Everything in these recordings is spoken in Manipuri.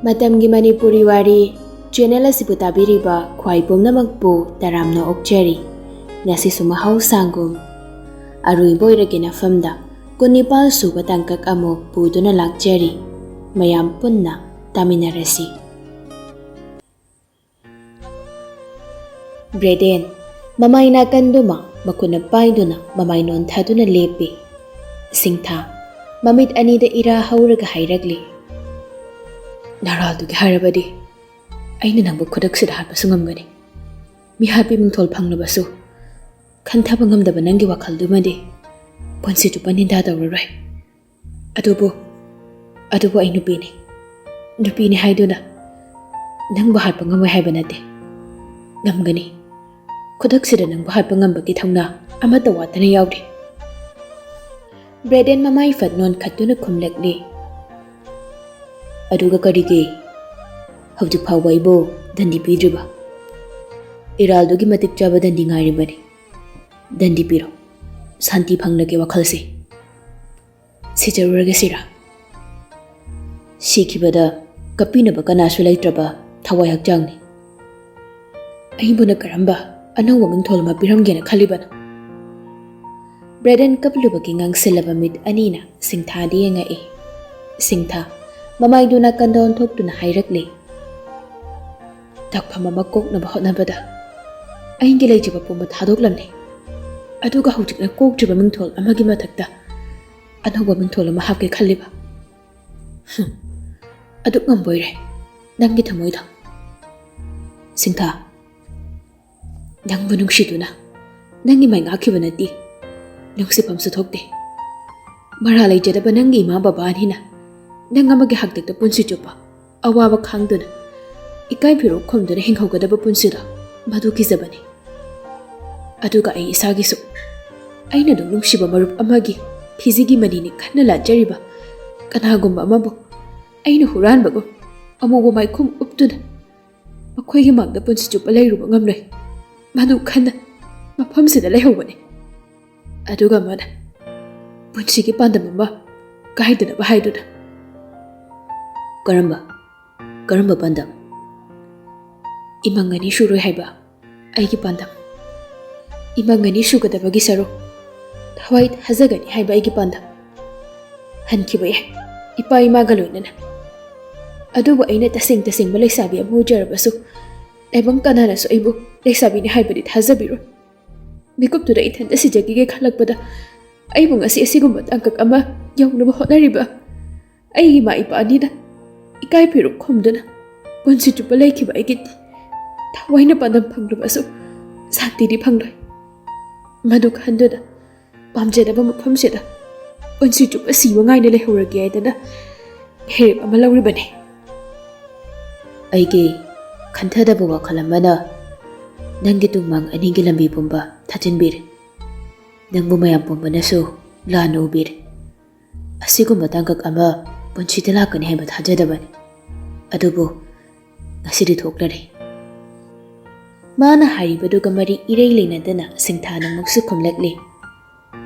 ꯃꯇꯝꯒꯤ ꯃꯅꯤꯄꯨꯔꯤ ꯋꯥꯔꯤ ꯆꯦꯅꯦꯜ ꯑꯁꯤꯕꯨ ꯇꯥꯕꯤꯔꯤꯕ ꯈ꯭ꯋꯥꯏ ꯄꯨꯝꯅꯃꯛꯄꯨ ꯇꯔꯥꯝꯅ ꯑꯣꯛꯆꯔꯤ꯫ ꯉꯁꯤꯁꯨ ꯃꯍꯧꯁꯥꯒꯨꯝ ꯑꯔꯣꯏꯕ ꯑꯣꯏꯔꯒꯦ ꯅꯐꯝꯗ 19 ꯁꯨꯕ ꯇꯥꯡꯀꯛ ꯑꯃꯨꯛ ꯄꯨꯗꯨꯅ ꯂꯥꯛꯆꯔꯤ꯫ ꯃꯌꯥꯝ ꯄꯨꯟꯅ ꯇꯥꯃꯤꯟꯅꯔꯁꯤ꯫ ꯕ꯭ꯔꯦꯗꯦꯟ ꯃꯃꯥꯏ ꯅꯥꯀꯟꯗꯨꯃ ꯃꯈꯨꯠꯅ ꯄꯥꯏꯗꯨꯅ ꯃꯃꯥꯏ ꯅꯣꯟꯊꯗꯨꯅ ꯂꯦꯞꯄꯤ꯫ ꯁꯤꯡꯊꯥ ꯃꯃꯤꯠ ꯑꯅꯤꯗ ꯏꯔꯥ ꯍꯧꯔꯒ ꯍꯥꯏꯔꯛꯂꯤ꯫ ꯅꯔꯥꯜꯗꯨꯒꯤ ꯍꯥꯏꯔꯕꯗꯤ ꯑꯩꯅ ꯅꯪꯕꯨ ꯈꯨꯗꯛꯁꯤꯗ ꯍꯥꯠꯄꯁꯨ ꯉꯝꯒꯅꯤ꯫ ꯃꯤꯍꯥꯠꯄꯤ ꯃꯤꯡꯊꯣꯜ ꯐꯪꯂꯕꯁꯨ ꯈꯟꯊꯕ ꯉꯝꯗꯕ ꯅꯪꯒꯤ ꯋꯥꯈꯜꯗꯨꯃꯗꯤ ꯄꯨꯟꯁꯤ ꯆꯨꯞꯄ ꯅꯤꯟꯗꯥ ꯇꯧꯔꯔꯣꯏ꯫ ꯑꯗꯨꯕꯨ ꯑꯩ ꯅꯨꯄꯤꯅꯤ ꯍꯥꯏꯗꯨꯅ ꯅꯪꯕꯨ ꯍꯥꯠꯄ ꯉꯝꯃꯣꯏ ꯍꯥꯏꯕ ꯅꯠꯇꯦ꯫ ꯉꯝꯒꯅꯤ꯫ ꯈꯨꯗꯛꯁꯤꯗ ꯅꯪꯕꯨ ꯍꯥꯠꯄ ꯉꯝꯕꯒꯤ ꯊꯧꯅꯥ ꯑꯃꯠꯇ ꯋꯥꯠꯇꯅ ꯌꯥꯎꯔꯤ꯫ ꯕ꯭ꯔꯦꯗꯦꯟ ꯃꯃꯥꯏ ꯐꯠ ꯅꯣꯟꯈꯠꯇꯨꯅ ꯈꯨꯝꯂꯛꯂꯤ꯫ ꯑꯗꯨꯒ ꯀꯔꯤꯒꯤ ꯍꯧꯖꯤꯛ ꯐꯥꯎꯕ ꯑꯩꯕꯨ ꯗꯟꯗꯤ ꯄꯤꯗ꯭ꯔꯤꯕ? ꯏꯔꯥꯜꯗꯨꯒꯤ ꯃꯇꯤꯛ ꯆꯥꯕ ꯗꯟꯗꯤ ꯉꯥꯏꯔꯤꯕꯅꯤ꯫ ꯗꯟꯗꯤ ꯄꯤꯔꯣ, ꯁꯥꯟꯇꯤ ꯐꯪꯂꯒꯦ ꯋꯥꯈꯜꯁꯦ꯫ ꯁꯤꯖꯔꯨꯔꯒꯦ ꯁꯤꯔꯥ? ꯁꯤꯈꯤꯕꯗ ꯀꯞꯄꯤꯅꯕ ꯀꯅꯥꯁꯨ ꯂꯩꯇ꯭ꯔꯕ ꯊꯋꯥꯏ ꯍꯛꯆꯥꯡꯅꯤ꯫ ꯑꯩꯕꯨꯅ ꯀꯔꯝꯕ ꯑꯅꯧꯕ ꯃꯤꯡꯊꯣꯜ ꯑꯃ ꯄꯤꯔꯝꯒꯦꯅ ꯈꯜꯂꯤꯕꯅꯣ? ꯕ꯭ꯔꯦꯗꯦꯟ ꯀꯞꯂꯨꯕꯒꯤ ꯉꯥꯡꯁꯤꯜꯂꯕ ꯃꯤꯠ ꯑꯅꯤꯅ ꯁꯤꯡꯊꯥꯗ ꯌꯦꯡꯉꯛꯏ꯫ ꯁꯤꯡꯊꯥ ꯃꯃꯥꯏꯗꯨ ꯅꯥꯀꯟꯗ ꯑꯣꯟꯊꯣꯛꯇꯨꯅ ꯍꯥꯏꯔꯛꯂꯤ꯫ ꯇꯛꯐꯝ ꯑꯃ ꯀꯣꯛꯅꯕ ꯍꯣꯠꯅꯕꯗ ꯑꯩꯒꯤ ꯂꯩꯖꯕ ꯄꯨꯝꯕ ꯊꯥꯗꯣꯛꯂꯝꯅꯤ꯫ ꯑꯗꯨꯒ ꯍꯧꯖꯤꯛꯅ ꯀꯣꯛꯇ꯭ꯔꯤꯕ ꯃꯤꯡꯊꯣꯜ ꯑꯃꯒꯤ ꯃꯊꯛꯇ ꯑꯅꯧꯕ ꯃꯤꯡꯊꯣꯜ ꯑꯃ ꯍꯥꯞꯀꯦ ꯈꯜꯂꯤꯕ? ꯑꯗꯨꯛ ꯉꯝꯕꯣꯏꯔꯦ ꯅꯪꯒꯤ ꯊꯃꯣꯏꯗꯣ꯫ ꯁꯤꯡꯊꯥ ꯅꯪꯕꯨ ꯅꯨꯡꯁꯤꯗꯨꯅ ꯅꯪꯒꯤ ꯃꯥꯏ ꯉꯥꯛꯈꯤꯕ ꯅꯠꯇꯦ꯫ ꯅꯨꯡꯁꯤꯐꯝꯁꯨ ꯊꯣꯛꯇꯦ꯫ ꯃꯔꯥ ꯂꯩꯖꯗꯕ ꯅꯪꯒꯤ ꯏꯃꯥ ꯕꯕꯥꯅꯤꯅ ꯅꯪ ꯑꯃꯒꯤ ꯍꯥꯛꯇꯛꯇ ꯄꯨꯟꯁꯤ ꯆꯨꯞꯄ ꯑꯋꯥꯕ ꯈꯥꯡꯗꯨꯅ ꯏꯀꯥꯏ ꯐꯤꯔꯣꯛ ꯈꯨꯝꯗꯨꯅ ꯍꯤꯡꯍꯧꯒꯗꯕ ꯄꯨꯟꯁꯤꯗꯣ ꯃꯗꯨ ꯀꯤꯖꯕꯅꯤ꯫ ꯑꯗꯨꯒ ꯑꯩ ꯏꯁꯥꯒꯤꯁꯨ ꯑꯩꯅ ꯑꯗꯨꯝ ꯅꯨꯡꯁꯤꯕ ꯃꯔꯨꯞ ꯑꯃꯒꯤ ꯐꯤꯖꯤꯒꯤ ꯃꯅꯤꯅꯤ ꯈꯟꯅ ꯂꯥꯠꯆꯔꯤꯕ ꯀꯅꯥꯒꯨꯝꯕ ꯑꯃꯕꯨ ꯑꯩꯅ ꯍꯨꯔꯥꯟꯕꯒꯨꯝ ꯑꯃꯨꯕ ꯃꯥꯏꯈꯨꯝ ꯎꯞꯇꯨꯅ ꯃꯈꯣꯏꯒꯤ ꯃꯥꯡꯗ ꯄꯨꯟꯁꯤ ꯆꯨꯞꯄ ꯂꯩꯔꯨꯕ ꯉꯝꯂꯣꯏ꯫ ꯃꯗꯨ ꯈꯟꯅ ꯃꯐꯝꯁꯤꯗ ꯂꯩꯍꯧꯕꯅꯤ꯫ ꯑꯗꯨꯒ ꯑꯃꯅ ꯄꯨꯟꯁꯤꯒꯤ ꯄꯥꯟꯗꯝ ꯑꯃ ꯀꯥꯏꯗꯅꯕ ꯍꯥꯏꯗꯨꯅ꯫ ꯀꯔꯝꯕ ꯄꯥꯟꯗꯝ? ꯏꯃꯪ ꯑꯅꯤ ꯁꯨꯔꯣꯏ ꯍꯥꯏꯕ ꯑꯩꯒꯤ ꯄꯥꯟꯗꯝ꯫ ꯏꯃꯪ ꯑꯅꯤ ꯁꯨꯒꯗꯕꯒꯤ ꯁꯔꯨꯛ ꯊꯋꯥꯏ ꯊꯥꯖꯒꯅꯤ ꯍꯥꯏꯕ ꯑꯩꯒꯤ ꯄꯥꯟꯗꯝ꯫ ꯍꯟꯈꯤꯕ ꯌꯥꯏ ꯏꯄꯥ ꯏꯃꯥꯒ ꯂꯣꯏꯅꯅ꯫ ꯑꯗꯨꯕꯨ ꯑꯩꯅ ꯇꯁꯦꯡꯕ ꯂꯩꯁꯥꯕꯤ ꯑꯃ ꯑꯣꯏꯖꯔꯕꯁꯨ ꯇꯥꯏꯕꯪ ꯀꯅꯥꯅꯁꯨ ꯑꯩꯕꯨ ꯂꯩꯁꯥꯕꯤꯅꯤ ꯍꯥꯏꯕꯗꯤ ꯊꯥꯖꯕꯤꯔꯣꯏ꯫ ꯃꯤꯀꯨꯞꯇꯨꯗ ꯏꯊꯟꯇ ꯁꯤꯖꯈꯤꯒꯦ ꯈꯜꯂꯛꯄꯗ ꯑꯩꯕꯨ ꯉꯁꯤ ꯑꯁꯤꯒꯨꯝꯕ ꯇꯥꯡꯀꯛ ꯑꯃ ꯌꯧꯅꯕ ꯍꯣꯠꯅꯔꯤꯕ ꯑꯩꯒꯤ ꯏꯃꯥ ꯏꯄꯥꯅꯤꯅ ꯏꯀꯥꯏ ꯐꯤꯔꯨꯛ ꯈꯨꯝꯗꯨꯅ ꯄꯨꯟꯁꯤ ꯆꯨꯞꯄ ꯂꯩꯈꯤꯕ ꯑꯩꯒꯤ ꯊꯋꯥꯏꯅ ꯄꯥꯟꯗꯝ ꯐꯪꯂꯕꯁꯨ ꯁꯥꯟꯇꯤꯗꯤ ꯐꯪꯂꯣꯏ꯫ ꯃꯗꯨ ꯈꯟꯗꯨꯅ ꯄꯥꯝꯖꯗꯕ ꯃꯐꯝꯁꯤꯗ ꯄꯨꯟꯁꯤ ꯆꯨꯞꯄ ꯁꯤꯕ ꯉꯥꯏꯅ ꯂꯩꯍꯧꯔꯒꯦ ꯍꯥꯏꯗꯅ ꯐꯦꯔꯦꯞ ꯑꯃ ꯂꯧꯔꯤꯕꯅꯤ꯫ ꯑꯩꯒꯤ ꯈꯟꯊꯗꯕ ꯋꯥꯈꯜ ꯑꯃꯅ ꯅꯪꯒꯤ ꯇꯨꯡꯃꯥꯡ ꯑꯅꯤꯒꯤ ꯂꯝꯕꯤ ꯄꯨꯝꯕ ꯊꯥꯖꯤꯟꯕꯤꯔꯦ꯫ ꯅꯪꯕꯨ ꯃꯌꯥꯝ ꯄꯨꯝꯕꯅꯁꯨ ꯂꯥꯟꯅ ꯎꯕꯤꯔꯦ꯫ ꯑꯁꯤꯒꯨꯝꯕ ꯇꯥꯡꯀꯛ ꯑꯃ ꯄꯨꯟꯁꯤꯗ ꯂꯥꯛꯀꯅꯤ ꯍꯥꯏꯕ ꯊꯥꯖꯗꯕꯅꯤ꯫ ꯑꯗꯨꯕꯨ ꯉꯁꯤꯗꯤ ꯊꯣꯛꯂꯔꯦ꯫ ꯃꯥꯅ ꯍꯥꯏꯔꯤꯕꯗꯨꯒ ꯃꯔꯤ ꯏꯔꯩ ꯂꯩꯅꯗꯅ ꯁꯤꯡꯊꯥꯅ ꯑꯃꯨꯛꯁꯨ ꯈꯨꯝꯂꯛꯂꯤ꯫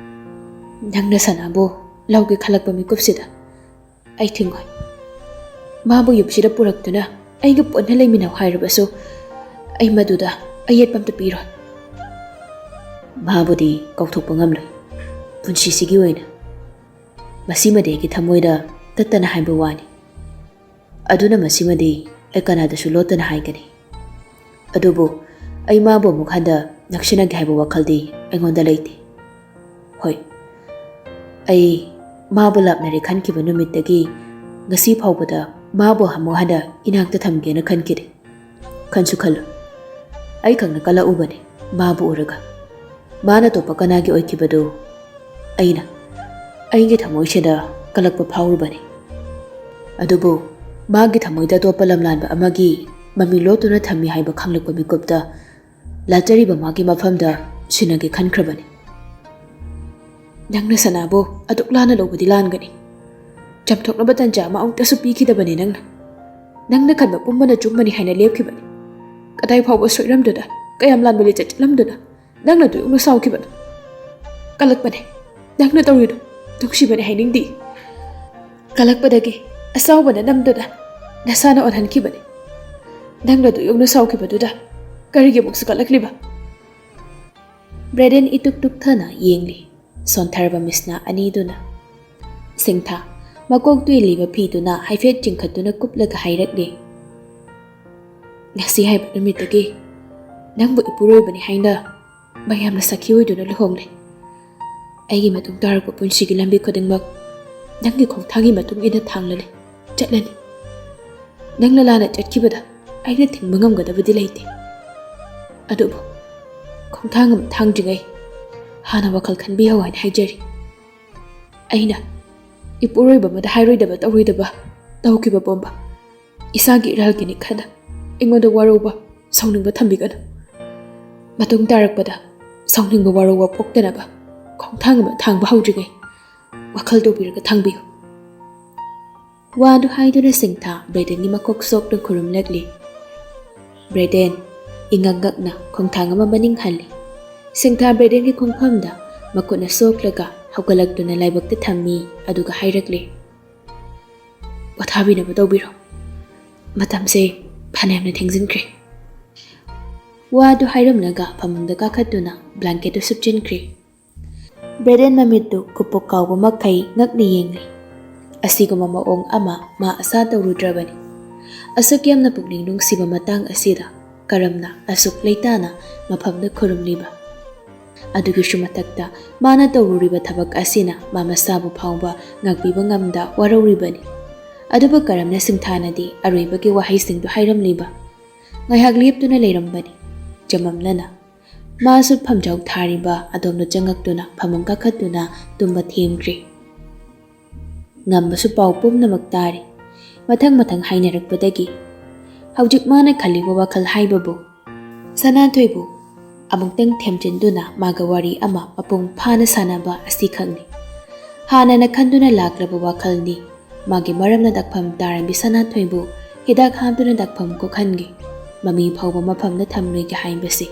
ꯅꯪꯅ ꯁꯅꯥꯕꯨ ꯂꯧꯒꯦ ꯈꯜꯂꯛꯄ ꯃꯤꯀꯨꯞꯁꯤꯗ ꯑꯩ ꯊꯤꯡꯉꯣꯏ꯫ ꯃꯥꯕꯨ ꯌꯨꯝꯁꯤꯗ ꯄꯨꯔꯛꯇꯨꯅ ꯑꯩꯒ ꯄꯨꯟꯅ ꯂꯩꯃꯤꯟꯅꯧ ꯍꯥꯏꯔꯕꯁꯨ ꯑꯩ ꯃꯗꯨꯗ ꯑꯌꯦꯠꯄ ꯑꯝꯇ ꯄꯤꯔꯣꯏ꯫ ꯃꯥꯕꯨꯗꯤ ꯀꯥꯎꯊꯣꯛꯄ ꯉꯝꯂꯣꯏ ꯄꯨꯟꯁꯤꯁꯤꯒꯤ ꯑꯣꯏꯅ꯫ ꯃꯁꯤꯃꯗꯤ ꯑꯩꯒꯤ ꯊꯃꯣꯏꯗ ꯇꯠꯇꯅ ꯍꯥꯏꯕ ꯋꯥꯅꯤ꯫ ꯑꯗꯨꯅ ꯃꯁꯤꯃꯗꯤ ꯑꯩ ꯀꯅꯥꯗꯁꯨ ꯂꯣꯠꯇꯅ ꯍꯥꯏꯒꯅꯤ꯫ ꯑꯗꯨꯕꯨ ꯑꯩ ꯃꯥꯕꯨ ꯑꯃꯨꯛ ꯍꯟꯅ ꯅꯛꯁꯤꯟꯅꯒꯦ ꯍꯥꯏꯕ ꯋꯥꯈꯜꯗꯤ ꯑꯩꯉꯣꯟꯗ ꯂꯩꯇꯦ꯫ ꯍꯣꯏ, ꯑꯩ ꯃꯥꯕꯨ ꯂꯥꯞꯅꯔꯦ ꯈꯟꯈꯤꯕ ꯅꯨꯃꯤꯠꯇꯒꯤ ꯉꯁꯤ ꯐꯥꯎꯕꯗ ꯃꯥꯕꯨ ꯑꯃꯨꯛ ꯍꯟꯅ ꯏꯅꯥꯛꯇ ꯊꯝꯒꯦꯅ ꯈꯟꯈꯤꯗꯦ꯫ ꯈꯟꯁꯨ ꯈꯜꯂꯨ, ꯑꯩ ꯈꯛꯅ ꯀꯜꯂꯛꯎꯕꯅꯤ ꯃꯥꯕꯨ ꯎꯔꯒ꯫ ꯃꯥꯅ ꯑꯇꯣꯞꯄ ꯀꯅꯥꯒꯤ ꯑꯣꯏꯈꯤꯕꯗꯨ ꯑꯩꯅ ꯑꯩꯒꯤ ꯊꯃꯣꯏꯁꯤꯗ ꯀꯜꯂꯛꯄ ꯐꯥꯎꯔꯨꯕꯅꯤ꯫ ꯑꯗꯨꯕꯨ ꯃꯥꯒꯤ ꯊꯃꯣꯏꯗ ꯑꯇꯣꯞꯄ ꯂꯝꯂꯥꯟꯕ ꯑꯃꯒꯤ ꯃꯃꯤ ꯂꯣꯠꯇꯨꯅ ꯊꯝꯃꯤ ꯍꯥꯏꯕ ꯈꯪꯂꯛꯄ ꯃꯤꯀꯨꯞꯇ ꯂꯥꯠꯆꯔꯤꯕ ꯃꯥꯒꯤ ꯃꯐꯝꯗ ꯁꯤꯟꯅꯒꯦ ꯈꯟꯈ꯭ꯔꯕꯅꯤ꯫ ꯅꯪꯅ ꯁꯅꯥꯕꯨ ꯑꯗꯨꯛ ꯂꯥꯟꯅ ꯂꯧꯕꯗꯤ ꯂꯥꯟꯒꯅꯤ꯫ ꯆꯥꯝꯊꯣꯛꯅꯕ ꯇꯟꯖꯥ ꯑꯃ ꯑꯃꯨꯛꯇꯁꯨ ꯄꯤꯈꯤꯗꯕꯅꯤ ꯅꯪꯅ ꯈꯟꯕ ꯄꯨꯝꯕꯅ ꯆꯨꯝꯕꯅꯤ ꯍꯥꯏꯅ ꯂꯦꯞꯈꯤꯕꯅꯤ꯫ ꯀꯗꯥꯏ ꯐꯥꯎꯕ ꯁꯣꯏꯔꯝꯗꯨꯅ ꯀꯌꯥꯝ ꯂꯥꯟꯕ ꯂꯤꯆꯠ ꯆꯠꯂꯝꯗꯨꯅ ꯅꯪꯅ ꯇꯨꯌꯨꯛꯅ ꯁꯥꯎꯈꯤꯕꯅꯣ? ꯀꯜꯂꯛꯄꯅꯦ ꯅꯪꯅ ꯇꯧꯔꯤꯗꯣ꯫ ꯅꯨꯡꯁꯤꯕꯅꯤ ꯍꯥꯏꯅꯤꯡꯗꯦ꯫ ꯀꯜꯂꯛꯄꯗꯒꯤ ꯑꯁꯥꯎꯕꯅ ꯅꯝꯗꯨꯅ ꯅꯁꯥꯅ ꯑꯣꯟꯍꯟꯈꯤꯕꯅꯤ ꯅꯪꯅꯗꯨ ꯌꯧꯅ ꯁꯥꯎꯈꯤꯕꯗꯨꯗ ꯀꯔꯤꯒꯤ ꯑꯃꯨꯛ ꯁꯨꯀꯠꯂꯛꯂꯤꯕ ꯕ꯭ꯔꯦꯗꯦꯟ ꯏꯇꯨꯛ ꯇꯨꯛꯊꯅ ꯌꯦꯡꯂꯤ ꯁꯣꯟꯊꯔꯕ ꯃꯤꯁꯅꯥ ꯑꯅꯤꯗꯨꯅ ꯁꯤꯡꯊꯥ ꯃꯀꯣꯛ ꯇꯨꯏꯂꯤꯕ ꯐꯤꯗꯨꯅ ꯍꯥꯏꯐꯦꯠ ꯆꯤꯡꯈꯠꯇꯨꯅ ꯀꯨꯞꯂꯒ ꯍꯥꯏꯔꯛꯂꯤ ꯉꯁꯤ ꯍꯥꯏꯕ ꯅꯨꯃꯤꯠꯇꯒꯤ ꯅꯪꯕꯨ ꯏꯄꯨꯔꯣꯏꯕꯅꯤ ꯍꯥꯏꯅ ꯃꯌꯥꯝꯅ ꯁꯥꯈꯤ ꯑꯣꯏꯗꯨꯅ ꯂꯨꯍꯣꯡꯂꯦ ꯑꯩꯒꯤ ꯃꯇꯨꯡ ꯇꯥꯔꯛꯄ ꯄꯨꯟꯁꯤꯒꯤ ꯂꯝꯕꯤ ꯈꯨꯗꯤꯡꯃꯛ ꯅꯪꯒꯤ ꯈꯣꯡꯊꯥꯡꯒꯤ ꯃꯇꯨꯡ ꯏꯟꯅ ꯊꯥꯡꯂꯅꯤ ꯆꯠꯂꯅꯤ ꯅꯪꯅ ꯂꯥꯟꯅ ꯆꯠꯈꯤꯕꯗ ꯑꯩꯅ ꯊꯤꯡꯕ ꯉꯝꯒꯗꯕꯗꯤ ꯂꯩꯇꯦ ꯑꯗꯨꯕꯨ ꯈꯣꯡꯊꯥꯡ ꯑꯃ ꯊꯥꯡꯗ꯭ꯔꯤꯉꯩ ꯍꯥꯟꯅ ꯋꯥꯈꯜ ꯈꯟꯕꯤꯌꯨ ꯍꯥꯏꯅ ꯍꯥꯏꯖꯔꯤ ꯑꯩꯅ ꯏꯄꯨꯔꯣꯏꯕ ꯑꯃꯗ ꯍꯥꯏꯔꯣꯏꯗꯕ ꯇꯧꯔꯣꯏꯗꯕ ꯇꯧꯈꯤꯕ ꯄꯣꯝꯕ ꯏꯁꯥꯒꯤ ꯏꯔꯥꯜꯒꯤꯅꯤ ꯈꯟꯅ ꯑꯩꯉꯣꯟꯗ ꯋꯥꯔꯧꯕ ꯁꯥꯎꯅꯤꯡꯕ ꯊꯝꯕꯤꯒꯅꯨ ꯃꯇꯨꯡ ꯇꯥꯔꯛꯄꯗ ꯁꯥꯎꯅꯤꯡꯕ ꯋꯥꯔꯧꯕ ꯄꯣꯛꯇꯅꯕ ꯈꯣꯡꯊꯥꯡ ꯑꯃ ꯊꯥꯡꯕ ꯍꯧꯗ꯭ꯔꯤꯉꯩ ꯋꯥꯈꯜ ꯇꯧꯕꯤꯔꯒ ꯊꯥꯡꯕꯤꯌꯨ ꯋꯥꯗꯨ ꯍꯥꯏꯗꯨꯅ ꯁꯤꯡꯊꯥ ꯕ꯭ꯔꯦꯗꯦꯟꯒꯤ ꯃꯀꯣꯛ ꯁꯣꯛꯅ ꯈꯨꯔꯨꯝꯂꯛꯂꯤ ꯕ꯭ꯔꯦꯗꯦꯟ ꯏꯉꯛꯉꯛꯅ ꯈꯣꯡꯊꯥꯡ ꯑꯃ ꯃꯅꯤꯡ ꯍꯜꯂꯤ ꯁꯤꯡꯊꯥ ꯕ꯭ꯔꯦꯗꯦꯟꯒꯤ ꯈꯣꯡꯐꯝꯗ ꯃꯈꯨꯠꯅ ꯁꯣꯛꯂꯒ ꯍꯧꯒꯠꯂꯛꯇꯨꯅ ꯂꯥꯏꯕꯛꯇ ꯊꯝꯃꯤ ꯑꯗꯨꯒ ꯍꯥꯏꯔꯛꯂꯤ ꯄꯣꯊꯥꯕꯤꯅꯕ ꯇꯧꯕꯤꯔꯣ ꯃꯇꯝꯁꯦ ꯐꯅꯌꯥꯝꯅ ꯊꯦꯡꯖꯤꯟꯈ꯭ꯔꯦ ꯋꯥꯗꯨ ꯍꯥꯏꯔꯝꯂꯒ ꯐꯃꯨꯡꯗ ꯀꯥꯈꯠꯇꯨꯅ ꯕ꯭ꯂꯥꯡꯀꯦꯠꯇꯨ ꯁꯨꯞꯆꯤꯟꯈ꯭ꯔꯦ ꯕ꯭ꯔꯦꯗꯦꯟ ꯃꯃꯤꯠꯇꯨ ꯀꯨꯞꯄꯣꯛ ꯀꯥꯎꯕ ꯃꯈꯩ ꯉꯛꯅ ꯌꯦꯡꯂꯤ ꯑꯁꯤꯒꯨꯝꯕ ꯃꯑꯣꯡ ꯑꯃ ꯃꯥ ꯑꯁꯥ ꯇꯧꯔꯨꯗ꯭ꯔꯕꯅꯤ ꯑꯁꯨꯛ ꯌꯥꯝꯅ ꯄꯨꯛꯅꯤꯡ ꯅꯨꯡꯁꯤꯕ ꯃꯇꯥꯡ ꯑꯁꯤꯗ ꯀꯔꯝꯅ ꯑꯁꯨꯛ ꯂꯩꯇꯥꯅ ꯃꯐꯝꯗ ꯈꯨꯔꯨꯝꯂꯤꯕ ꯑꯗꯨꯒꯤꯁꯨ ꯃꯊꯛꯇ ꯃꯥꯅ ꯇꯧꯔꯨꯔꯤꯕ ꯊꯕꯛ ꯑꯁꯤꯅ ꯃꯥ ꯃꯁꯥꯕꯨ ꯐꯥꯎꯕ ꯉꯥꯛꯄꯤꯕ ꯉꯝꯗ ꯋꯥꯔꯧꯔꯤꯕꯅꯤ ꯑꯗꯨꯕꯨ ꯀꯔꯝꯅ ꯁꯤꯡꯊꯥꯅꯗꯤ ꯑꯔꯣꯏꯕꯒꯤ ꯋꯥꯍꯩꯁꯤꯡꯗꯨ ꯍꯥꯏꯔꯝꯂꯤꯕ ꯉꯥꯏꯍꯥꯛ ꯂꯦꯞꯇꯨꯅ ꯂꯩꯔꯝꯕꯅꯤ ꯆꯃꯝꯅꯅ ꯃꯥꯁꯨ ꯐꯝꯖꯥꯎ ꯊꯥꯔꯤꯕ ꯑꯗꯣꯝꯗ ꯆꯪꯉꯛꯇꯨꯅ ꯐꯃꯨꯡ ꯀꯥꯈꯠꯇꯨꯅ ꯇꯨꯝꯕ ꯊꯦꯝꯈ꯭ꯔꯦ ꯉꯝꯕꯁꯨ ꯄꯥꯎ ꯄꯨꯝꯅꯃꯛ ꯇꯥꯔꯤ ꯃꯊꯪ ꯃꯊꯪ ꯍꯥꯏꯅꯔꯛꯄꯗꯒꯤ ꯍꯧꯖꯤꯛ ꯃꯥꯅ ꯈꯜꯂꯤꯕ ꯋꯥꯈꯜ ꯍꯥꯏꯕꯕꯨ ꯁꯅꯥꯊꯣꯏꯕꯨ ꯑꯃꯨꯛꯇꯪ ꯊꯦꯝꯖꯤꯟꯗꯨꯅ ꯃꯥꯒ ꯋꯥꯔꯤ ꯑꯃ ꯃꯄꯨꯡ ꯐꯥꯅ ꯁꯥꯟꯅꯕ ꯑꯁꯤꯈꯛꯅꯤ ꯍꯥꯟꯅꯅ ꯈꯟꯗꯨꯅ ꯂꯥꯛꯂꯕ ꯋꯥꯈꯜꯅꯤ ꯃꯥꯒꯤ ꯃꯔꯝꯅ ꯗꯥꯛꯐꯝ ꯇꯥꯔꯕꯤ ꯁꯅꯥꯊꯣꯏꯕꯨ ꯍꯤꯗꯥꯛ ꯍꯥꯞꯇꯨꯅ ꯗꯥꯛꯐꯝ ꯀꯣꯛꯍꯟꯒꯦ ꯃꯃꯤ ꯐꯥꯎꯕ ꯃꯐꯝꯗ ꯊꯝꯂꯣꯏꯒꯦ ꯍꯥꯏꯕꯁꯤ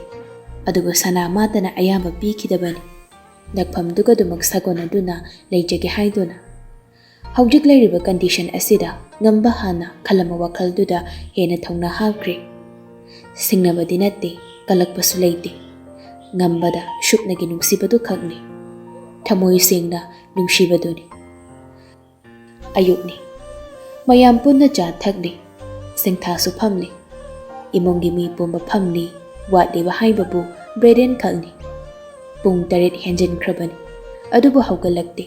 ꯑꯗꯨꯕꯨ ꯁꯅꯥ ꯃꯥꯇꯅ ꯑꯌꯥꯝꯕ ꯄꯤꯈꯤꯗꯕꯅꯤ ꯗꯥꯛꯐꯝꯗꯨꯒꯗꯨꯃꯛ ꯁꯥꯒꯣꯟꯅꯗꯨꯅ ꯂꯩꯖꯒꯦ ꯍꯥꯏꯗꯨꯅ ꯍꯧꯖꯤꯛ ꯂꯩꯔꯤꯕ ꯀꯟꯗꯤꯁꯟ ꯑꯁꯤꯗ ꯉꯝꯕ ꯍꯥꯟꯅ ꯈꯜꯂꯝꯕ ꯋꯥꯈꯜꯗꯨꯗ ꯍꯦꯟꯅ ꯊꯧꯅꯥ ꯍꯥꯞꯈ꯭ꯔꯦ ꯁꯤꯡꯅꯕꯗꯤ ꯅꯠꯇꯦ ꯀꯜꯂꯛꯄꯁꯨ ꯂꯩꯇꯦ ꯉꯝꯕꯗ ꯁꯨꯞꯅꯒꯤ ꯅꯨꯡꯁꯤꯕꯗꯨ ꯈꯛꯅꯤ ꯊꯃꯣꯏ ꯁꯦꯡꯅ ꯅꯨꯡꯁꯤꯕꯗꯨꯅꯤ ꯑꯌꯨꯛꯅꯤ ꯃꯌꯥꯝ ꯄꯨꯟꯅ ꯆꯥ ꯊꯛꯂꯤ ꯁꯤꯡꯊꯥꯁꯨ ꯐꯝꯂꯤ ꯏꯃꯨꯡꯒꯤ ꯃꯤ ꯄꯨꯝꯕ ꯐꯝꯂꯤ ꯋꯥꯠꯂꯤꯕ ꯍꯥꯏꯕꯕꯨ ꯕ꯭ꯔꯦꯗꯦꯟ ꯈꯛꯅꯤ ꯄꯨꯡ 8 ꯍꯦꯟꯖꯤꯟꯈ꯭ꯔꯕꯅꯤ ꯑꯗꯨꯕꯨ ꯍꯧꯒꯠꯂꯛꯇꯦ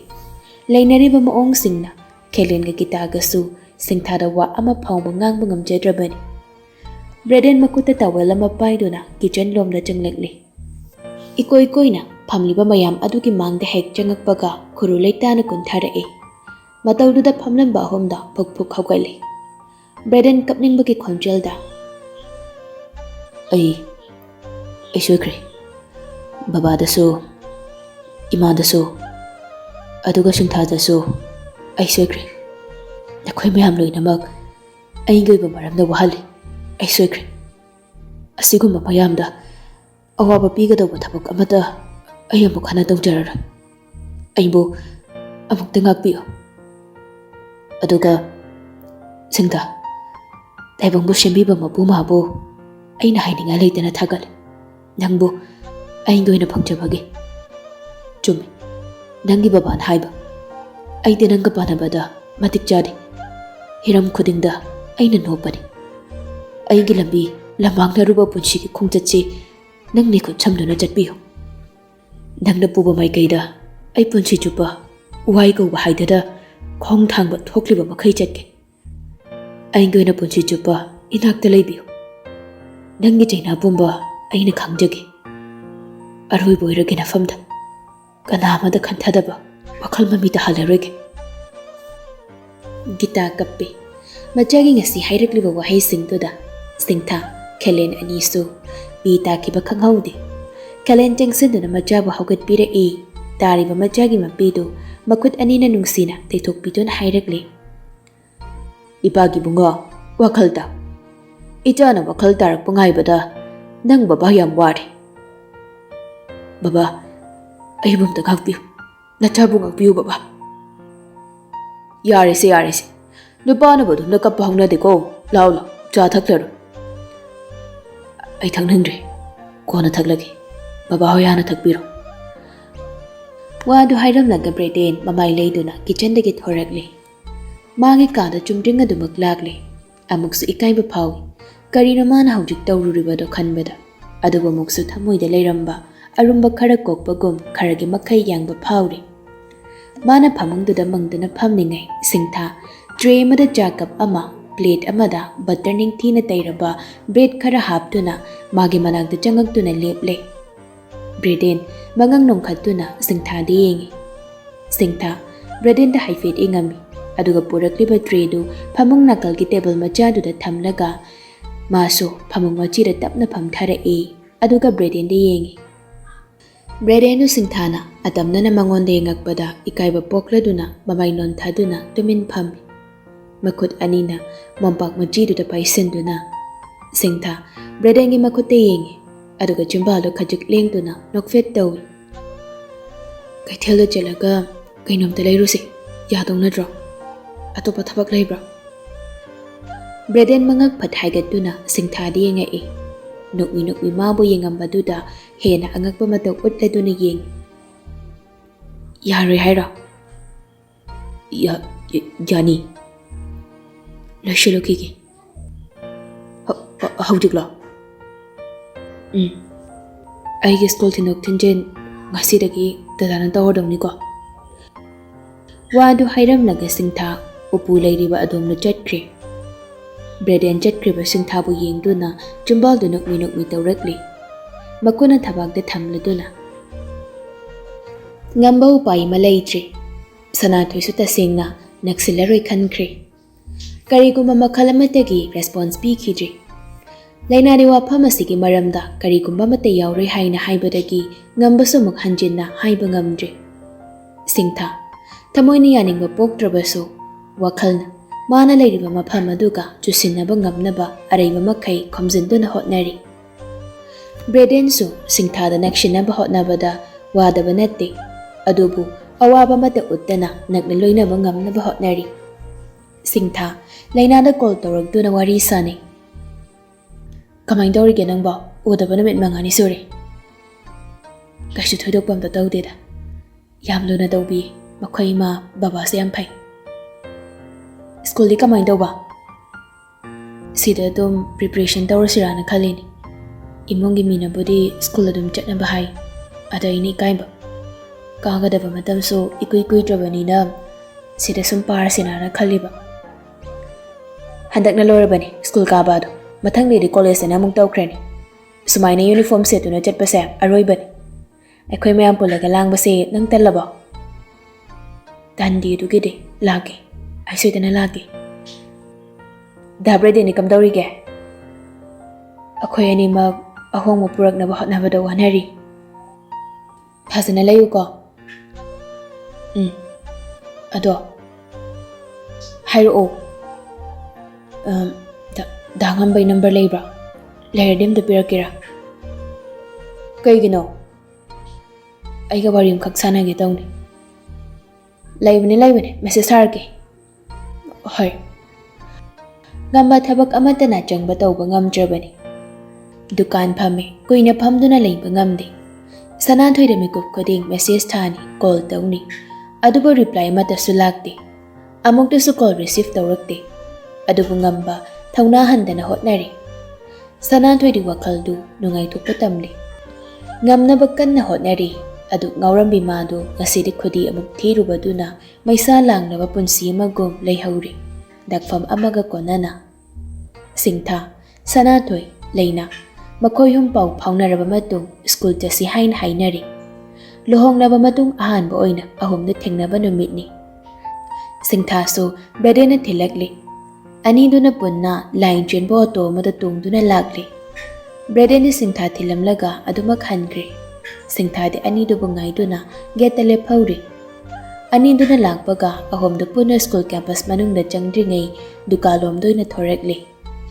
ꯂꯩꯅꯔꯤꯕ ꯃꯑꯣꯡꯁꯤꯡꯅ ꯈꯦꯂꯦꯟꯒ ꯒꯤꯇꯥꯒꯁꯨ ꯁꯤꯡꯊꯥꯗ ꯋꯥ ꯑꯃ ꯐꯥꯎꯕ ꯉꯥꯡꯕ ꯉꯝꯖꯗ꯭ꯔꯕꯅꯤ ꯕ꯭ꯔꯦꯗꯦꯟ ꯃꯈꯨꯠꯇ ꯇꯥꯋꯦꯜ ꯑꯃ ꯄꯥꯏꯗꯨꯅ ꯀꯤꯆꯟ ꯂꯣꯝꯗ ꯆꯪꯂꯛꯂꯤ ꯏꯀꯣꯏ ꯀꯣꯏꯅ ꯐꯝꯂꯤꯕ ꯃꯌꯥꯝ ꯑꯗꯨꯒꯤ ꯃꯥꯡꯗ ꯍꯦꯛ ꯆꯪꯉꯛꯄꯒ ꯈꯨꯔꯨ ꯂꯩꯇꯥꯅ ꯀꯨꯟꯊꯔꯛꯏ ꯃꯇꯧꯗꯨꯗ ꯐꯝꯂꯝꯕ ꯑꯍꯨꯝꯗ ꯐꯨꯛ ꯐꯨꯛ ꯍꯧꯒꯠꯂꯤ ꯕ꯭ꯔꯦꯗꯦꯟ ꯀꯞꯅꯤꯡꯕꯒꯤ ꯈꯣꯟꯖꯦꯜꯗ ꯑꯩ ꯁꯣꯏꯈ꯭ꯔꯦ ꯕꯕꯥꯗꯁꯨ ꯏꯃꯥꯗꯁꯨ ꯑꯗꯨꯒ ꯁꯤꯡꯊꯥꯗꯁꯨ ꯑꯩ ꯁꯣꯏꯈ꯭ꯔꯦ ꯅꯈꯣꯏ ꯃꯌꯥꯝ ꯂꯣꯏꯅꯃꯛ ꯑꯩꯒꯤ ꯑꯣꯏꯕ ꯃꯔꯝꯗ ꯋꯥꯍꯜꯂꯤ ꯑꯩ ꯁꯣꯏꯈ꯭ꯔꯦ ꯑꯁꯤꯒꯨꯝꯕ ꯃꯌꯥꯝꯗ ꯑꯋꯥꯕ ꯄꯤꯒꯗꯧꯕ ꯊꯕꯛ ꯑꯃꯠꯇ ꯑꯩ ꯑꯃꯨꯛ ꯍꯟꯅ ꯇꯧꯖꯔꯔꯣꯏ ꯑꯩꯕꯨ ꯑꯃꯨꯛꯇ ꯉꯥꯛꯄꯤꯌꯨ ꯑꯗꯨꯒ ꯁꯤꯡꯊꯥ ꯇꯥꯏꯕꯪꯕꯨ ꯁꯦꯝꯕꯤꯕ ꯃꯄꯨ ꯃꯥꯕꯨ ꯑꯩꯅ ꯍꯥꯏꯅꯤꯡꯉꯥꯏ ꯂꯩꯇꯅ ꯊꯥꯒꯠꯂꯤ ꯅꯪꯕꯨ ꯑꯩꯒꯤ ꯑꯣꯏꯅ ꯐꯪꯖꯕꯒꯦ ꯆꯨꯝꯃꯤ ꯅꯪꯒꯤ ꯕꯕꯥꯅ ꯍꯥꯏꯕ ꯑꯩꯗꯤ ꯅꯪꯒ ꯄꯥꯟꯅꯕꯗ ꯃꯇꯤꯛ ꯆꯥꯗꯦ ꯍꯤꯔꯝ ꯈꯨꯗꯤꯡꯗ ꯑꯩꯅ ꯅꯣꯞꯄꯅꯤ ꯑꯩꯒꯤ ꯂꯝꯕꯤ ꯂꯝꯃꯥꯡꯅꯔꯨꯕ ꯄꯨꯟꯁꯤꯒꯤ ꯈꯣꯡꯆꯠꯁꯤ ꯅꯪꯅ ꯈꯨꯠ ꯁꯝꯗꯨꯅ ꯆꯠꯄꯤꯌꯨ ꯅꯪꯅ ꯄꯨꯕ ꯃꯥꯏꯀꯩꯗ ꯑꯩ ꯄꯨꯟꯁꯤ ꯆꯨꯞꯄ ꯋꯥꯏ ꯀꯧꯕ ꯍꯥꯏꯗꯅ ꯈꯣꯡ ꯊꯥꯡꯕ ꯊꯣꯛꯂꯤꯕ ꯃꯈꯩ ꯆꯠꯀꯦ ꯑꯩꯒꯤ ꯑꯣꯏꯅ ꯄꯨꯟꯁꯤ ꯆꯨꯞꯄ ꯏꯅꯥꯛꯇ ꯂꯩꯕꯤꯌꯨ ꯅꯪꯒꯤ ꯆꯩꯅꯥ ꯄꯨꯝꯕ ꯑꯩꯅ ꯈꯪꯖꯒꯦ ꯑꯔꯣꯏꯕ ꯑꯣꯏꯔꯒꯦ ꯅꯐꯝꯗ ꯀꯅꯥ ꯑꯃꯗ ꯈꯟꯊꯗꯕ ꯋꯥꯈꯜ ꯃꯃꯤꯇ ꯍꯜꯂꯔꯣꯏꯒꯦ ꯒꯤꯇꯥ ꯀꯞꯄꯤ ꯃꯆꯥꯒꯤ ꯉꯁꯤ ꯍꯥꯏꯔꯛꯂꯤꯕ ꯋꯥꯍꯩꯁꯤꯡꯗꯨꯗ ꯁꯤꯡꯊꯥ ꯈꯦꯂꯦꯟ ꯑꯅꯤꯁꯨ ꯄꯤ ꯇꯥꯈꯤꯕ ꯈꯪꯍꯧꯗꯦ ꯈꯦꯂꯦꯟ ꯆꯪꯁꯤꯟꯗꯨꯅ ꯃꯆꯥꯕꯨ ꯍꯧꯒꯠꯄꯤꯔꯛꯏ ꯇꯥꯔꯤꯕ ꯃꯆꯥꯒꯤ ꯃꯄꯤꯗꯨ ꯃꯈꯨꯠ ꯑꯅꯤꯅ ꯅꯨꯡꯁꯤꯅ ꯇꯩꯊꯣꯛꯄꯤꯗꯨꯅ ꯍꯥꯏꯔꯛꯂꯤ ꯏꯄꯥꯒꯤ ꯕꯨꯡꯉꯣ ꯋꯥꯈꯜ ꯇꯥꯎ ꯏꯆꯥꯅ ꯋꯥꯈꯜ ꯇꯥꯔꯛꯄ ꯉꯥꯏꯕꯗ ꯅꯪ ꯕꯕꯥ ꯌꯥꯝ ꯋꯥꯔꯦ ꯕꯕꯥ ꯑꯩꯕꯨ ꯑꯝꯇ ꯉꯥꯛꯄꯤꯌꯨ ꯅꯆꯥꯕꯨ ꯉꯥꯛꯄꯤꯌꯨ ꯕꯕꯥ ꯌꯥꯔꯦꯁꯦ Nupana badu na kappa hongna deko. Lao lao, cha thaklaro. Ai thangningre. Kona thaklagi. Baba hoyana thakbiro. Wadu hairamlaga Braden mamai leiduna kitchen-dagi thorakli. Magi kada chumdring adumak lagli. Amuksu ikaiba phawi. Karina mana haujik tawruribado khanbada. Aduba muksu thamoida leiramba. Arumba khara kokpagum kharagi makai yangba phawri. Mana phamungduda mangduna phamningai singtha tray amada cha cup ama plate amada butter ningthina tairaba bread khara haptuna magi managda changaktuna leple. Braden mangang nongkhatuna singtha de yengi. Singtha Braden da haifet ingami. Aduga purakliba tray du phamung nakalgi table machaduda thamlaga maso phamung machira tapna phamthara e aduga Braden de yengi. Braden nu singthana atamna na mangonde ngakpada ikaiba pokladuna mamai non thaduna tumin phami. Makut anina mompak machiduda paisenduna. Singtha Braden gi makute yengi. Aduga chimbalo khajik lengtuna nokfet tawi. Kaithelo chelaga kainomta leirusi yadong nadro. Atopa thabak leibra. Braden mangak phat haigatuna singtha di yenga e. Nukmi mabu yengambaduda hena angakpa mataw utladuna yeng. Yari haira. Yani. Lashilo kiki. Haudikla. Aigi school tinok tinjen ngasidagi tadanan tawadong niko. Wadu hairam naga singtha upu leiriba adomna chatkri. Braden chatkriba singthabu yengduna chumbaldu nukmi tawrakli. Makuna thabagda thamladuna. Ngamba upai malaitri. Sanathoisu tasengna naksillaroi khankri. Karigumba makalamatagi response pikidri. Lainari wafam asigi maramda karigumba mata yauroi haina haibadagi ngambasu muk hanjinna haiba ngamdri. Singtha tamoyni yaningba poktrabasu wakhalna mana leiriba mafam aduga chusinnaba ngamnaba araiba makai khomjinduna hotnari. Braden su singthada nakshinaba hotnabada wadaba natte adubu awaba mata uttana nakna loinaba ngamnaba hotnari. Singtha lainada call tawragduna wari sane. Kamain tawrige nangba udaba namit mangani suri. Kashi thoidokpam ta tawdeda. Yam luna tawbi makhoi ma baba se yam phai. School di kamain tawba. Sida dum preparation tawrasirana khalini. Imungi mina budi school adum chatnaba hai. Ada ini kaiba. Kagadaba matam so ikui trabani na sida sum parsinana khaliba. Handak na lorabani school ka bado. Mathang di college na mung tawkrani. Sumaina uniform setuna chatpase aroibani. Akhoi mayam pulaga langbase nang talaba. Tandi dugide lagi. Aisudana lagi. Dabre dini kam dawrige. Akhoi ani mag ahong mo puraknaba hotnabada wanari. Phasana layu ko. Ado. Hairo. Dangambay number laybra. Layradim da pirakira. Kaygino. Aiga warim kaksanagi tawni. Laybani message harke. Hoy. Ngamba thabak amata na changba tawba ngamdrabani. Dukan phame kuina phamduna leiba ngamde. Sanathoida mikup koding message thani call tawni. Adubo reply mata sulakte. Amukta su call receive tawrakte. Adubo ngamba thawna handana hotnari. Sanathoidi wakhaldu nungai thukpa tamli. Ngamnaba kanna hotnari. Adu ngaurambi madu ngasidi khudi amuk thirubaduna maisa langnaba punsi amagum leihauri. Dakfam amaga konana. Singtha Sanathoi leina makhoi hum pau phaunaraba matung school tasi hain hainari. Luhongnaba matung ahanba oina ahumda thengnaba numitni. Singtha so Braden thilakli. Aniduna punna line train bo auto mada tungduna lagli. Braden ni Singtha thilamlaga aduma khankri. Singtha de anidu bungaiduna getale phauri. Aniduna lagpaga ahomda puna school campus manungda changdringai dukalom doina thorakli.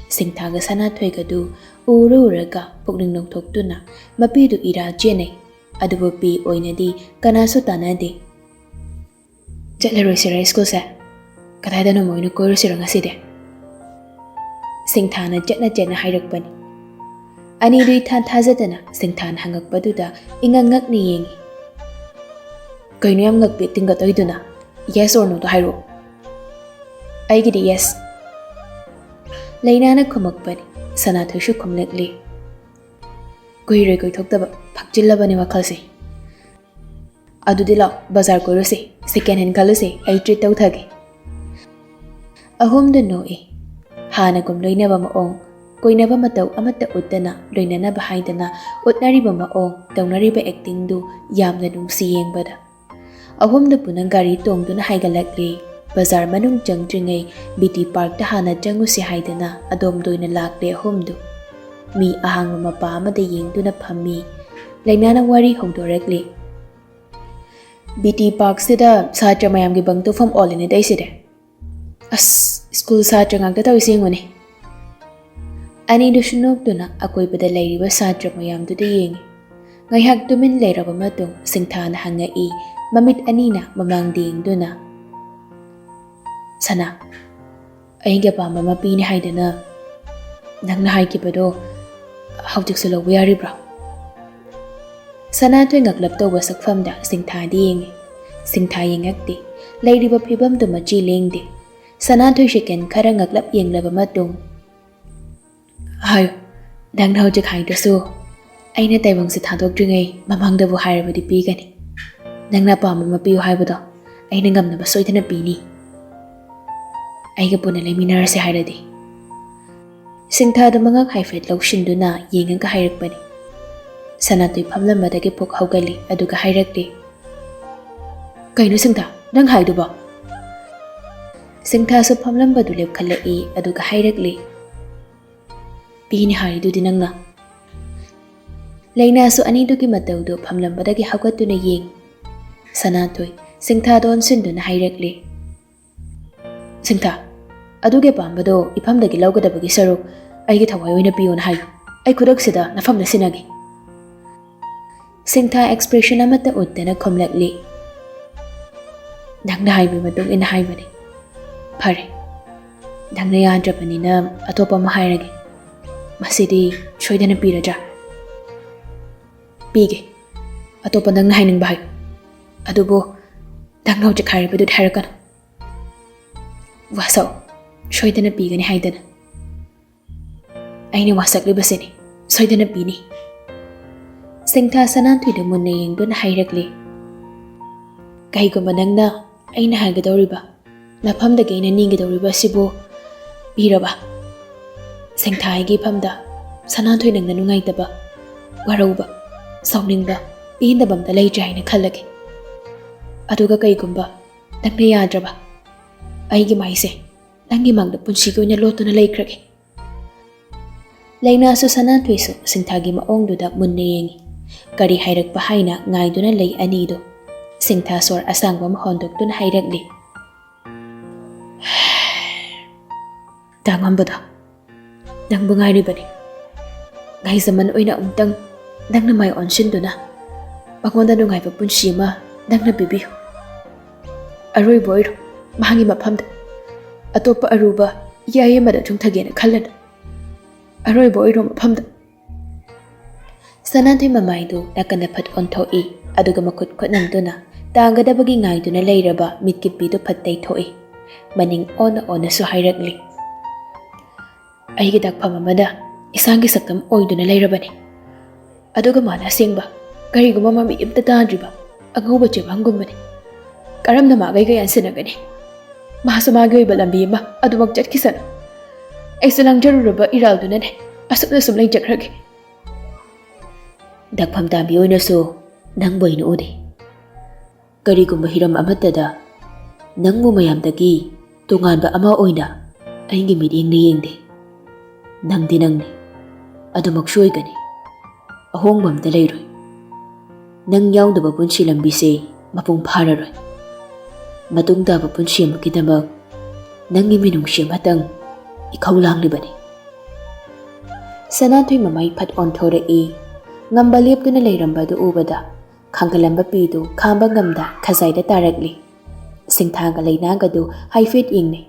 Singtha ga Sanathoi ga du uraga pukning nongthoktuna mapidu ira jene adubu pi oinadi kanasu tanade. Chatlaroi sira school sa. Kadaidano moina koirusira ngaside. Singthana jetna hairakpani. Anidu ithan thajadana Singthana hangakpaduda ingangakni yengi. Kaino yam ngakpi tingatoiduna yes or no to hairo. Aigidi yes. Lainana kumakpani Sanathoishu kumlekli. Kuire koithokdaba phakchillabani wakhalse. Adudi law bazar koiruse second hand kaluse ai treat tawthage. Ahomdu noi hana gum loinaba maong koinaba matau amata uddana loinanaba haidana utnariba maong tawnariba acting du yamna nungsi yengbada. Ahomdu punang gari tongduna haigalakli bazar manung jangdringai BT Park ta hana jangusi haidana adom doina lakle ahomdu. Mi ahang mapa amada yengduna phammi lainana wari hongdorakli. BT Park sida satra mayamgi bangtu fam olini daiside. As school satra ngakta tawisingone. Ani du shunokduna akoibada lairiba satra mayamduda yengi. Ngaihak tumin lairaba matung Singthana hangai mamit anina mamangdi yengduna. Sana, ainga pamba mapini haidana nangna haikibado hautiksu lawba yaribra. Sanathoy ngaklap tawba sakfamda Singthadi yengi. Singtha yengakti lairiba phibamdu machi lengde. Sanathoy shiken khara ngaklap yenglaba matung. Hayo, nangna hojik haidrasu aina taibangsi thadokdringai mamangdabu hairabadi pigani. Nangna pamba mapiyu haibado aina ngamnaba soidana pini. Aiga puna laiminarase hairadi. Singthada mangak haifet lawshinduna yengaga hairakpani. Sanathoy phamlambadagi phok haugali aduga hairakli. Kaino Singtha, nang haiduba? Singtha su phamlambadu lepkhalai aduga hairakli. Pini haridudi nangna. Laina su anidugi matawdu phamlambadagi haugatuna yeng. Sanathoy Singtha don sinduna hairakli. Singtha, aduge pambado iphamdagi lawgadabagi saruk aigi thawai oina piyona hayu. Ai khudaksida nafamna sinagi. Singtha expression amata uddana khomlakli. Nangna haibi matung ina haibani. Phare. Nangna yadrabanina atopa ma hairage. Masidi soidana piraja. Pige. Atopa nangna hainingba hayu. Adubo nangna hojik hairabadu hairakana. Wasau soidana pigani haidana. Aini wasaklibasini soidana pini. Singtha Sanathoyda munna yengduna hairakli. Kaigumba nangna aina haigadawriba nafamdagi aina ninggadawriba sibu piraba. Singtha aigi phamda Sanathoy nangna nungaitaba warauba sauningba pindaba amta leitri haina khallagi. Aduga kaigumba nangna yadraba aigi maise nangi mangda punsi ko ina lotuna laikrage. Laina su Sanathoy su Singthagi maongduda munna yengi. Kari hairakpa haina ngaiduna lay anido. Singtha sor asangba mahondokduna hairakli. Tangambada nangbu ngairibani. Ngai zaman oina umtang nangna may onshinduna makonda nungaiba punsi ma nangna bibiyo. Aroy boyro mahangi maphamda atopa aruba yayamada chungthagena khallana. Aroy boyro maphamda. Sanathoy mamaidu nakanda phat onthoi aduga makut khotnamduna tangadabagi ngaiduna leiraba mitkipidu phattai thoi. Maning ona su hairakli. Aigi dakpham amada isangi sakam oiduna leirabani. Aduga mana singba kariguma mami imta tadriba agauba chebanggumbani. Karamna magai gayan sinagani. Mahasumagi oiba lambi ma adumak jatkisana. Aisa langjaruraba iraldunane asupna sumlay jakrage. Dakpham tambi oina su nangbo ina ude. Karigumba hiram amatada nangmu mayamdagi tunganba ama oina aingi midyengna yengde. Nangdi nangni adumak soigani. Ahongba amta leiroi. Nang yaudaba punsi lambise mapung phararoi. Matung taba punsi amakidamak nangi minungsi amatang ikaw langlibani. Sanathoy mamay phat onthorei. Ngamba leptuna leirambadu ubada khangkalamba pidu khamba ngamda khazayda tarakli. ꯁꯤꯡꯊꯥꯒ ꯂꯩꯅꯥꯒꯗꯨ ꯍꯥꯏꯐꯦꯠ ꯌꯦꯡꯅꯩ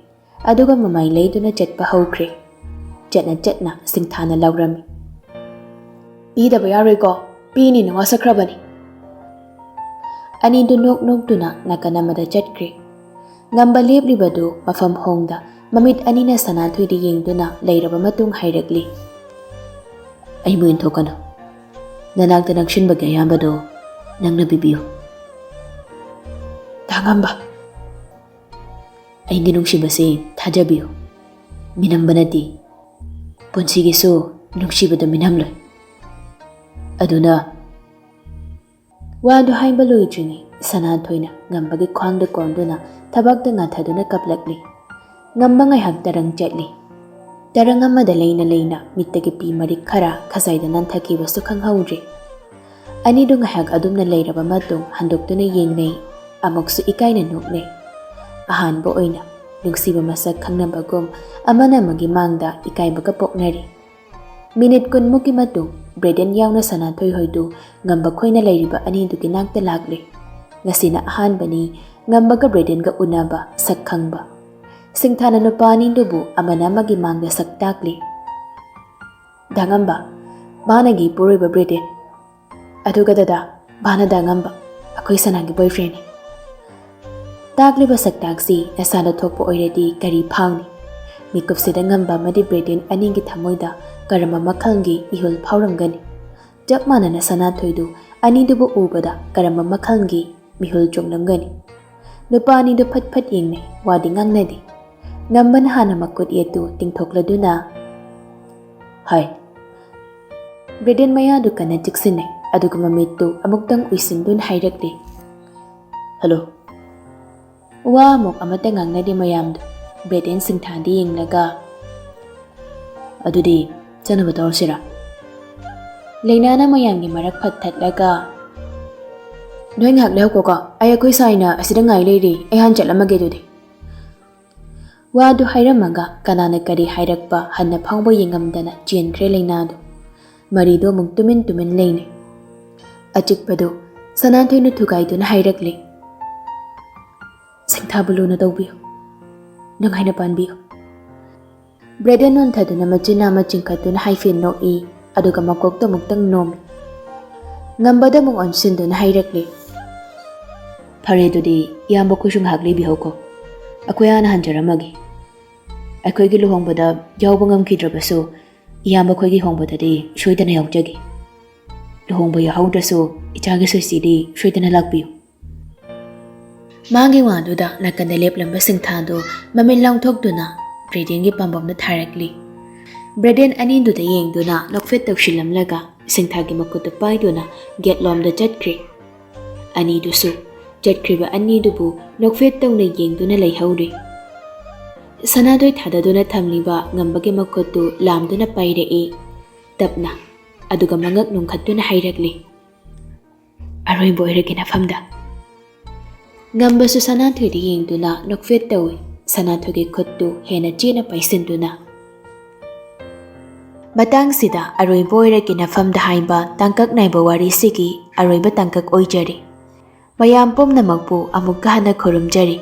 ꯑꯗꯨꯒ ꯃꯃꯥꯏ ꯂꯩꯗꯨꯅ ꯆꯠꯄ ꯍꯧꯈ꯭ꯔꯦ꯫ ꯆꯠꯅ ꯁꯤꯡꯊꯥꯅ ꯂꯥꯎꯔꯝꯃꯤ, "ꯄꯤꯗꯕ ꯌꯥꯔꯣꯏꯀꯣ, ꯄꯤꯅꯤꯅ ꯋꯥꯁꯛꯈ꯭ꯔꯕꯅꯤ꯫" ꯑꯅꯤꯗꯨ ꯅꯣꯛꯇꯨꯅ ꯅꯥꯀꯟ ꯑꯃꯗ ꯆꯠꯈ꯭ꯔꯦ꯫ ꯉꯝꯕ ꯂꯦꯞꯂꯤꯕꯗꯨ ꯃꯐꯝ ꯍꯣꯡꯗ ꯃꯃꯤꯠ ꯑꯅꯤꯅ ꯁꯅꯥꯊꯣꯏꯗ ꯌꯦꯡꯗꯨꯅ ꯂꯩꯔꯕ ꯃꯇꯨꯡ ꯍꯥꯏꯔꯛꯂꯤ, "ꯑꯩꯕꯨ ꯏꯟꯊꯣꯛꯀꯅꯨ, ꯅꯅꯥꯛꯇ ꯅꯛꯁꯤꯟꯕꯒꯤ ꯑꯌꯥꯝꯕꯗꯣ ꯅꯪꯅ ꯄꯤꯕꯤꯌꯨ." "ꯗꯥꯉꯝꯕ, ꯑꯩꯒꯤ ꯅꯨꯡꯁꯤꯕꯁꯤ ꯊꯥꯖꯕꯤꯌꯨ, ꯃꯤꯅꯝꯕ ꯅꯠꯇꯦ, ꯄꯨꯟꯁꯤꯒꯤꯁꯨ ꯅꯨꯡꯁꯤꯕꯗ ꯃꯤꯅꯝꯂꯣꯏ꯫ ꯑꯗꯨꯅ..." ꯋꯥꯗꯨ ꯍꯥꯏꯕ ꯂꯣꯏꯗ꯭ꯔꯤꯉꯩ ꯁꯅꯥꯊꯣꯏꯅ ꯉꯝꯕꯒꯤ ꯈ꯭ꯋꯥꯡꯗ ꯀꯣꯟꯗꯨꯅ ꯊꯕꯛꯇ ꯉꯥꯊꯗꯨꯅ ꯀꯞꯂꯛꯂꯤ꯫ ꯉꯝꯕ ꯉꯥꯏꯍꯥꯛ ꯇꯔꯪ ꯆꯠꯂꯤ꯫ ꯇꯔꯪ ꯑꯃꯗ ꯂꯩꯅ ꯃꯤꯠꯇꯒꯤ ꯄꯤ ꯃꯔꯤꯛ ꯈꯔ ꯈꯖꯥꯏꯗ ꯅꯟꯊꯈꯤꯕꯁꯨ ꯈꯪꯍꯧꯗ꯭ꯔꯤ꯫ ꯑꯅꯤꯗꯨ ꯉꯥꯏꯍꯥꯛ ꯑꯗꯨꯝꯅ ꯂꯩꯔꯕ ꯃꯇꯨꯡ ꯍꯟꯗꯣꯛꯇꯨꯅ ꯌꯦꯡꯅꯩ, ꯑꯃꯨꯛꯁꯨ ꯏꯀꯥꯏꯅ ꯅꯣꯛꯅꯩ꯫ ꯑꯍꯥꯟꯕ ꯑꯣꯏꯅ ꯅꯨꯡꯁꯤꯕ ꯃꯁꯛ ꯈꯪꯅꯕꯒꯨꯝ ꯑꯃꯅ ꯑꯃꯒꯤ ꯃꯥꯡꯗ ꯏꯀꯥꯏꯕꯒ ꯄꯣꯛꯅꯔꯤ꯫ ꯃꯤꯅꯤꯠ 10ꯃꯨꯛꯀꯤ ꯃꯇꯨꯡ ꯕ꯭ꯔꯦꯗꯦꯟ ꯌꯥꯎꯅ ꯁꯅꯥꯊꯣꯏ ꯍꯣꯏꯗꯨ ꯉꯝꯕ ꯈꯣꯏꯅ ꯂꯩꯔꯤꯕ ꯑꯅꯤꯗꯨꯒꯤ ꯅꯥꯛꯇ ꯂꯥꯛꯂꯤ꯫ ꯉꯁꯤꯅ ꯑꯍꯥꯟꯕꯅꯤ ꯉꯝꯕꯒ ꯕ꯭ꯔꯦꯗꯦꯟꯒ ꯎꯅꯕ, ꯁꯛ ꯈꯪꯕ꯫ ꯁꯤꯡꯊꯥꯅ ꯅꯨꯄꯥ ꯑꯅꯤꯗꯨꯕꯨ ꯑꯃꯅ ꯑꯃꯒꯤ ꯃꯥꯡꯗ ꯁꯛ ꯇꯥꯛꯂꯤ꯫ "ꯗꯥꯉꯝꯕ, ꯃꯥꯅꯒꯤ ꯏꯄꯨꯔꯣꯏꯕ ꯕ꯭ꯔꯦꯗꯦꯟ, ꯑꯗꯨꯒ ꯗꯗꯥ ꯃꯥꯅ ꯗꯥꯉꯝꯕ, ꯑꯩꯈꯣꯏ ꯁꯅꯥꯒꯤ ꯕꯣꯏꯐ꯭ꯔꯦꯟꯅꯤ꯫ ꯇꯥꯛꯂꯤꯕ ꯁꯛꯇꯥꯛꯁꯤ ꯅꯁꯥꯗ ꯊꯣꯛꯄ ꯑꯣꯏꯔꯗꯤ ꯀꯔꯤ ꯐꯥꯎꯅꯤ? ꯃꯤꯀꯨꯞꯁꯤꯗ ꯉꯝꯕ ꯑꯃꯗꯤ ꯕ꯭ꯔꯦꯗꯦꯟ ꯑꯅꯤꯒꯤ ꯊꯃꯣꯏꯗ ꯀꯔꯝꯕ ꯃꯈꯜꯒꯤ ꯏꯍꯨꯜ ꯐꯥꯎꯔꯝꯒꯅꯤ? ꯆꯞ ꯃꯥꯟꯅꯅ ꯁꯅꯥꯊꯣꯏꯗꯨ ꯑꯅꯤꯗꯨꯕꯨ ꯎꯕꯗ ꯀꯔꯝꯕ ꯃꯈꯜꯒꯤ ꯃꯤꯍꯨꯜ ꯆꯣꯡꯂꯝꯒꯅꯤ? ꯅꯨꯄꯥ ꯑꯅꯤꯗꯨ ꯐꯠ ꯌꯦꯡꯅꯩ, ꯋꯥꯗꯤ ꯉꯥꯡꯅꯗꯦ꯫ ꯉꯝꯕꯅ ꯍꯥꯟꯅ ꯃꯈꯨꯠ ꯌꯦꯠꯇꯨ ꯇꯤꯡꯊꯣꯛꯂꯗꯨꯅ "ꯍꯥꯏ." ꯕ꯭ꯔꯦꯗꯦꯟ ꯃꯌꯥꯗꯨ ꯀꯟꯅ ꯆꯤꯛꯁꯤꯟꯅꯩ, ꯑꯗꯨꯒ ꯃꯃꯤꯠꯇꯨ ꯑꯃꯨꯛꯇꯪ ꯎꯏꯁꯤꯟꯗꯨꯅ ꯍꯥꯏꯔꯛꯂꯤ, "ꯍꯜꯂꯣ." ꯋꯥ ꯑꯃꯠꯇ ꯉꯥꯡꯅꯗꯦ ꯃꯌꯥꯝꯗꯨ꯫ ꯕ꯭ꯔꯦꯗꯦꯟ ꯁꯤꯡꯊꯥꯗ ꯌꯦꯡꯂꯒ, "ꯑꯗꯨꯗꯤ ꯆꯠꯅꯕ ꯇꯧꯔꯁꯤꯔꯥ?" ꯂꯩꯅꯥꯅ ꯃꯌꯥꯝꯒꯤ ꯃꯔꯛ ꯐꯠ ꯊꯠꯂꯒ, "ꯅꯣꯏ ꯉꯥꯏꯍꯥꯛ ꯂꯩꯍꯧꯀꯣ, ꯑꯩꯈꯣꯏ ꯁꯥꯏꯅ ꯑꯁꯤꯗ ꯉꯥꯏ ꯂꯩꯔꯤ, ꯑꯩ ꯍꯥꯟꯅ ꯆꯠꯂꯝꯃꯒꯦ ꯑꯗꯨꯗꯤ." ꯋꯥꯗꯨ ꯍꯥꯏꯔꯝꯃꯒ ꯀꯅꯥꯅ ꯀꯔꯤ ꯍꯥꯏꯔꯛꯄ ꯍꯟꯅ ꯐꯥꯎꯕ ꯌꯦꯡꯉꯝꯗꯅ ꯆꯦꯟꯈ꯭ꯔꯦ ꯂꯩꯅꯥꯗꯨ꯫ ꯃꯔꯤꯗꯨ ꯑꯃꯨꯛ ꯇꯨꯃꯤꯟ ꯂꯩꯅꯩ꯫ ꯑꯆꯤꯛꯄꯗꯨ ꯁꯅꯥꯊꯣꯏꯅ ꯊꯨꯒꯥꯏꯗꯨꯅ ꯍꯥꯏꯔꯛꯂꯤ, "ꯁꯤꯡꯊꯥꯕꯨ ꯂꯨꯅ ꯇꯧꯕꯤꯌꯨ, ꯅꯨꯡꯉꯥꯏꯅ ꯄꯥꯟꯕꯤꯌꯨ." ꯕ꯭ꯔꯦꯗꯦꯟ ꯅꯣꯟꯊꯗꯨꯅ ꯃꯆꯤꯟ ꯑꯃ ꯆꯤꯡꯈꯠꯇꯨꯅ ꯍꯥꯏꯐꯦꯠ ꯅꯣꯛꯏ, ꯑꯗꯨꯒ ꯃꯀꯣꯛꯇ ꯑꯃꯨꯛꯇꯪ ꯅꯣꯝꯃꯤ꯫ ꯉꯝꯕꯗ ꯑꯃꯨꯛ ꯑꯣꯟꯁꯤꯟꯗꯨꯅ ꯍꯥꯏꯔꯛꯂꯤ, "ꯐꯔꯦ ꯑꯗꯨꯗꯤ ꯏꯌꯥꯝꯕ ꯈꯣꯏꯁꯨ ꯉꯥꯏꯍꯥꯛ ꯂꯩꯕꯤꯍꯧꯀꯣ, ꯑꯩꯈꯣꯏ ꯍꯥꯟꯅ ꯍꯟꯖꯔꯝꯃꯒꯦ꯫ ꯑꯩꯈꯣꯏꯒꯤ ꯂꯨꯍꯣꯡꯕꯗ ꯌꯥꯎꯕ ꯉꯝꯈꯤꯗ꯭ꯔꯕꯁꯨ ꯏꯌꯥꯝꯕ ꯈꯣꯏꯒꯤ ꯍꯣꯡꯕꯗꯗꯤ ꯁꯣꯏꯗꯅ ꯌꯥꯎꯖꯒꯦ꯫ ꯂꯨꯍꯣꯡꯕ ꯌꯥꯎꯍꯧꯗ꯭ꯔꯁꯨ ꯏꯆꯥꯒꯤ ꯁꯣꯏꯁꯤꯗꯤ ꯁꯣꯏꯗꯅ ꯂꯥꯛꯄꯤꯌꯨ." ꯃꯥꯒꯤ ꯋꯥꯗꯨꯗ ꯅꯥꯀꯟꯗ ꯂꯦꯞꯂꯝꯕ ꯁꯤꯡꯊꯥꯗꯨ ꯃꯃꯤꯠ ꯂꯥꯎꯊꯣꯛꯇꯨꯅ ꯕ꯭ꯔꯦꯗꯦꯟꯒꯤ ꯄꯥꯝꯕꯣꯝꯗ ꯊꯥꯔꯛꯂꯤ꯫ ꯕ꯭ꯔꯦꯗꯦꯟ ꯑꯅꯤꯗꯨꯗ ꯌꯦꯡꯗꯨꯅ ꯅꯣꯛꯐꯦꯠ ꯇꯧꯁꯤꯜꯂꯝꯂꯒ ꯁꯤꯡꯊꯥꯒꯤ ꯃꯈꯨꯠꯇꯨ ꯄꯥꯏꯗꯨꯅ ꯒꯦꯠꯂꯣꯝꯗ ꯆꯠꯈ꯭ꯔꯦ꯫ ꯑꯅꯤꯗꯨꯁꯨ ꯆꯠꯈ꯭ꯔꯤꯕ ꯑꯅꯤꯗꯨꯕꯨ ꯅꯣꯛꯐꯦꯠ ꯇꯧꯅ ꯌꯦꯡꯗꯨꯅ ꯂꯩꯍꯧꯔꯤ꯫ ꯁꯅꯥꯊꯣꯏ ꯊꯥꯗꯗꯨꯅ ꯊꯝꯂꯤꯕ ꯉꯝꯕꯒꯤ ꯃꯈꯨꯠꯇꯨ ꯂꯥꯝꯗꯨꯅ ꯄꯥꯏꯔꯛꯏ, ꯇꯞꯅ, ꯑꯗꯨꯒ ꯃꯉꯛ ꯅꯣꯡꯈꯠꯇꯨꯅ ꯍꯥꯏꯔꯛꯂꯤ, "ꯑꯔꯣꯏꯕ ꯑꯣꯏꯔꯒꯦ ꯅꯐꯝꯗ." ꯉꯝꯕꯁꯨ ꯁꯅꯥꯊꯣꯏꯗ ꯌꯦꯡꯗꯨꯅ ꯅꯣꯛꯐꯦꯠ ꯇꯧꯏ, ꯁꯅꯥꯊꯣꯏꯒꯤ ꯈꯨꯠꯇꯨ ꯍꯦꯟꯅ ꯆꯦꯠꯅ ꯄꯥꯏꯁꯤꯟꯗꯨꯅ꯫ ꯃꯇꯥꯡꯁꯤꯗ "ꯑꯔꯣꯏꯕ ꯑꯣꯏꯔꯒꯦ ꯅꯐꯝꯗ" ꯍꯥꯏꯕ ꯇꯥꯡꯀꯛ ꯅꯥꯏꯕ ꯋꯥꯔꯤꯁꯤꯒꯤ ꯑꯔꯣꯏꯕ ꯇꯥꯡꯀꯛ ꯑꯣꯏꯖꯔꯤ꯫ ꯃꯌꯥꯝ ꯄꯨꯝꯅꯃꯛꯄꯨ ꯑꯃꯨꯛꯀ ꯍꯟꯅ ꯈꯨꯔꯨꯝꯖꯔꯤ꯫